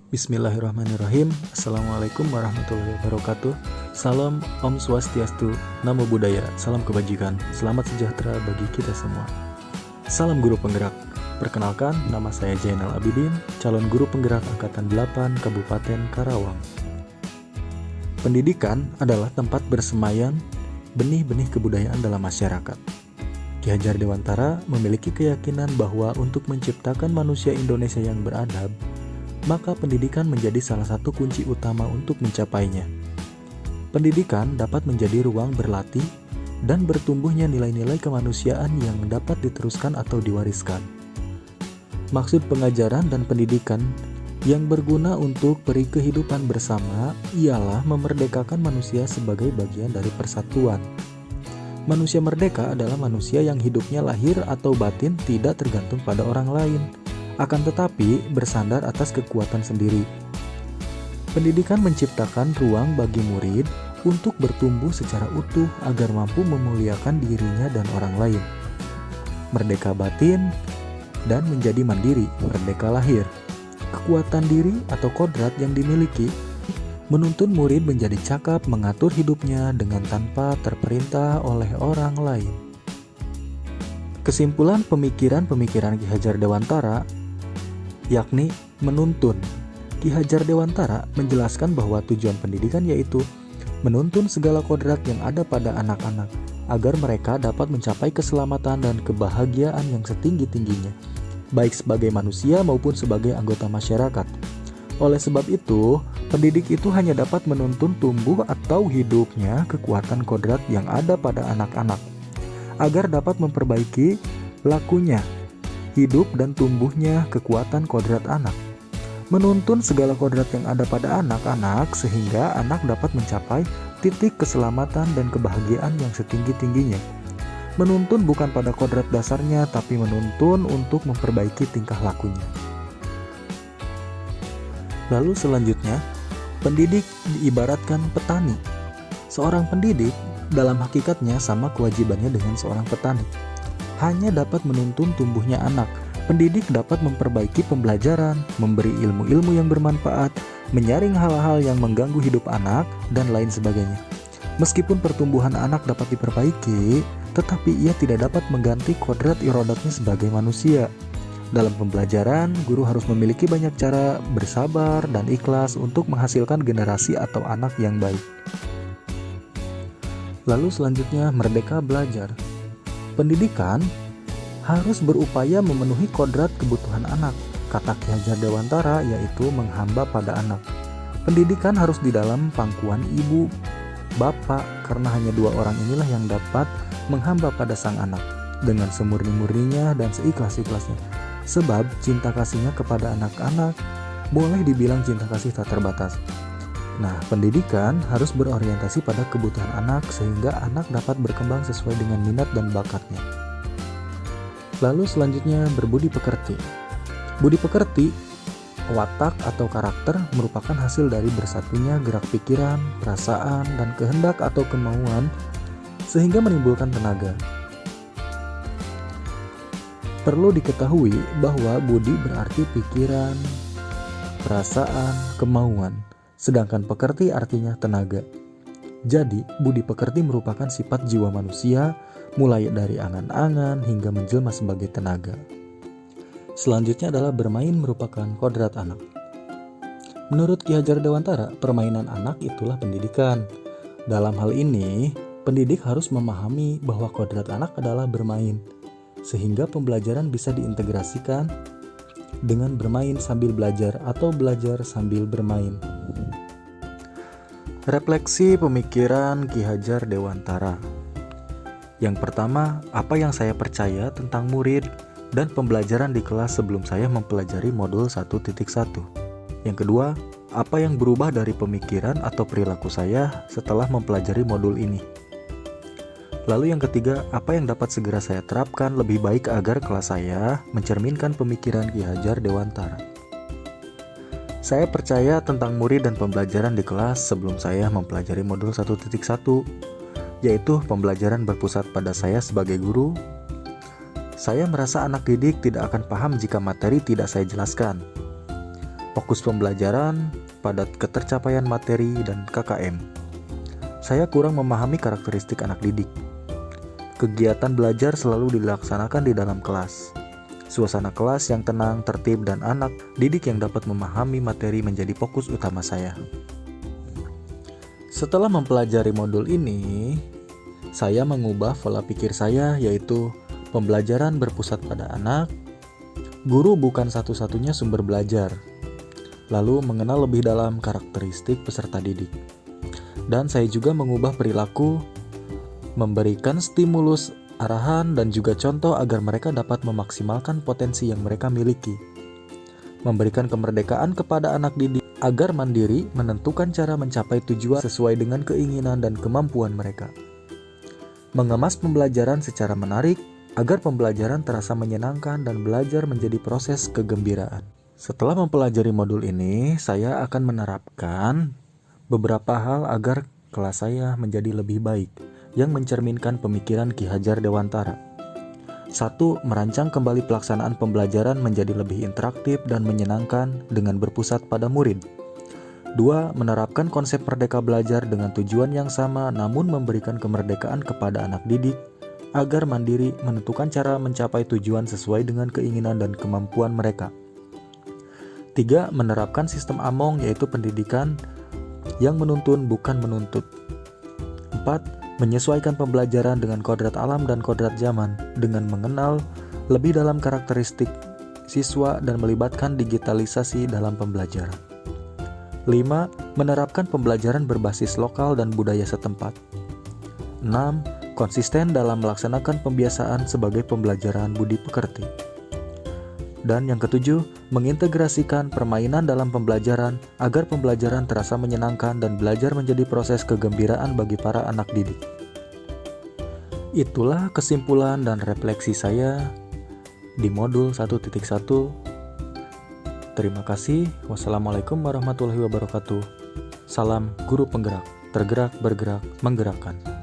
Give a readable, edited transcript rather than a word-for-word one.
Bismillahirrahmanirrahim. Assalamualaikum warahmatullahi wabarakatuh. Salam Om Swastiastu, Namo Buddhaya, salam kebajikan, selamat sejahtera bagi kita semua. Salam guru penggerak. Perkenalkan, nama saya Zainal Abidin, calon guru penggerak Angkatan 8 Kabupaten Karawang. Pendidikan adalah tempat bersemayam benih-benih kebudayaan dalam masyarakat. Ki Hajar Dewantara memiliki keyakinan bahwa untuk menciptakan manusia Indonesia yang beradab, maka pendidikan menjadi salah satu kunci utama untuk mencapainya. Pendidikan dapat menjadi ruang berlatih dan bertumbuhnya nilai-nilai kemanusiaan yang dapat diteruskan atau diwariskan. Maksud pengajaran dan pendidikan yang berguna untuk peri kehidupan bersama ialah memerdekakan manusia sebagai bagian dari persatuan. Manusia merdeka adalah manusia yang hidupnya lahir atau batin tidak tergantung pada orang lain, akan tetapi bersandar atas kekuatan sendiri. Pendidikan menciptakan ruang bagi murid untuk bertumbuh secara utuh agar mampu memuliakan dirinya dan orang lain. Merdeka batin dan menjadi mandiri, merdeka lahir. Kekuatan diri atau kodrat yang dimiliki menuntun murid menjadi cakap mengatur hidupnya dengan tanpa terperintah oleh orang lain. Kesimpulan pemikiran-pemikiran Ki Hajar Dewantara yakni menuntun. Ki Hajar Dewantara menjelaskan bahwa tujuan pendidikan yaitu menuntun segala kodrat yang ada pada anak-anak agar mereka dapat mencapai keselamatan dan kebahagiaan yang setinggi-tingginya, baik sebagai manusia maupun sebagai anggota masyarakat. Oleh sebab itu, pendidik itu hanya dapat menuntun tumbuh atau hidupnya kekuatan kodrat yang ada pada anak-anak agar dapat memperbaiki lakunya hidup dan tumbuhnya kekuatan kodrat anak. Menuntun segala kodrat yang ada pada anak-anak sehingga anak dapat mencapai titik keselamatan dan kebahagiaan yang setinggi-tingginya. Menuntun bukan pada kodrat dasarnya, tapi menuntun untuk memperbaiki tingkah lakunya. Lalu selanjutnya, pendidik diibaratkan petani. Seorang pendidik dalam hakikatnya sama kewajibannya dengan seorang petani. Hanya dapat menuntun tumbuhnya anak. Pendidik dapat memperbaiki pembelajaran, memberi ilmu-ilmu yang bermanfaat, menyaring hal-hal yang mengganggu hidup anak, dan lain sebagainya. Meskipun pertumbuhan anak dapat diperbaiki, tetapi ia tidak dapat mengganti kodrat irodatnya sebagai manusia. Dalam pembelajaran, guru harus memiliki banyak cara bersabar dan ikhlas untuk menghasilkan generasi atau anak yang baik. Lalu selanjutnya, merdeka belajar. Pendidikan harus berupaya memenuhi kodrat kebutuhan anak, kata Ki Hajar Dewantara, yaitu menghamba pada anak. Pendidikan harus di dalam pangkuan ibu, bapak, karena hanya dua orang inilah yang dapat menghamba pada sang anak dengan semurni-murninya dan seikhlas-ikhlasnya. Sebab cinta kasihnya kepada anak-anak boleh dibilang cinta kasih tak terbatas. Nah, pendidikan harus berorientasi pada kebutuhan anak sehingga anak dapat berkembang sesuai dengan minat dan bakatnya. Lalu selanjutnya berbudi pekerti. Budi pekerti, watak atau karakter merupakan hasil dari bersatunya gerak pikiran, perasaan, dan kehendak atau kemauan sehingga menimbulkan tenaga. Perlu diketahui bahwa budi berarti pikiran, perasaan, kemauan. Sedangkan pekerti artinya tenaga. Jadi, budi pekerti merupakan sifat jiwa manusia, mulai dari angan-angan hingga menjelma sebagai tenaga. Selanjutnya adalah bermain merupakan kodrat anak. Menurut Ki Hajar Dewantara, permainan anak itulah pendidikan. Dalam hal ini, pendidik harus memahami bahwa kodrat anak adalah bermain, sehingga pembelajaran bisa diintegrasikan dengan bermain sambil belajar atau belajar sambil bermain. Refleksi pemikiran Ki Hajar Dewantara. Yang pertama, apa yang saya percaya tentang murid dan pembelajaran di kelas sebelum saya mempelajari modul 1.1. Yang kedua, apa yang berubah dari pemikiran atau perilaku saya setelah mempelajari modul ini. Lalu yang ketiga, apa yang dapat segera saya terapkan lebih baik agar kelas saya mencerminkan pemikiran Ki Hajar Dewantara. Saya percaya tentang murid dan pembelajaran di kelas sebelum saya mempelajari modul 1.1, yaitu pembelajaran berpusat pada saya sebagai guru. Saya merasa anak didik tidak akan paham jika materi tidak saya jelaskan. fokus pembelajaran, padat ketercapaian materi, dan KKM. Saya kurang memahami karakteristik anak didik. Kegiatan belajar selalu dilaksanakan di dalam kelas. Suasana kelas yang tenang, tertib, dan anak didik yang dapat memahami materi menjadi fokus utama saya. Setelah mempelajari modul ini, saya mengubah pola pikir saya, yaitu pembelajaran berpusat pada anak, guru bukan satu-satunya sumber belajar, lalu mengenal lebih dalam karakteristik peserta didik. Dan saya juga mengubah perilaku, memberikan stimulus, arahan, dan juga contoh agar mereka dapat memaksimalkan potensi yang mereka miliki. Memberikan kemerdekaan kepada anak didik agar mandiri menentukan cara mencapai tujuan sesuai dengan keinginan dan kemampuan mereka. Mengemas pembelajaran secara menarik agar pembelajaran terasa menyenangkan dan belajar menjadi proses kegembiraan. Setelah mempelajari modul ini, saya akan menerapkan beberapa hal agar kelas saya menjadi lebih baik yang mencerminkan pemikiran Ki Hajar Dewantara. 1. Merancang kembali pelaksanaan pembelajaran menjadi lebih interaktif dan menyenangkan dengan berpusat pada murid. 2. Menerapkan konsep merdeka belajar dengan tujuan yang sama namun memberikan kemerdekaan kepada anak didik agar mandiri menentukan cara mencapai tujuan sesuai dengan keinginan dan kemampuan mereka. 3. Menerapkan sistem AMONG, yaitu pendidikan yang menuntun bukan menuntut. 4. Menyesuaikan pembelajaran dengan kodrat alam dan kodrat zaman dengan mengenal lebih dalam karakteristik siswa dan melibatkan digitalisasi dalam pembelajaran. 5. Menerapkan pembelajaran berbasis lokal dan budaya setempat. 6. Konsisten dalam melaksanakan pembiasaan sebagai pembelajaran budi pekerti. Dan yang ketujuh, mengintegrasikan permainan dalam pembelajaran agar pembelajaran terasa menyenangkan dan belajar menjadi proses kegembiraan bagi para anak didik. Itulah kesimpulan dan refleksi saya di modul 1.1. Terima kasih. Wassalamualaikum warahmatullahi wabarakatuh. Salam guru penggerak, tergerak, bergerak, menggerakkan.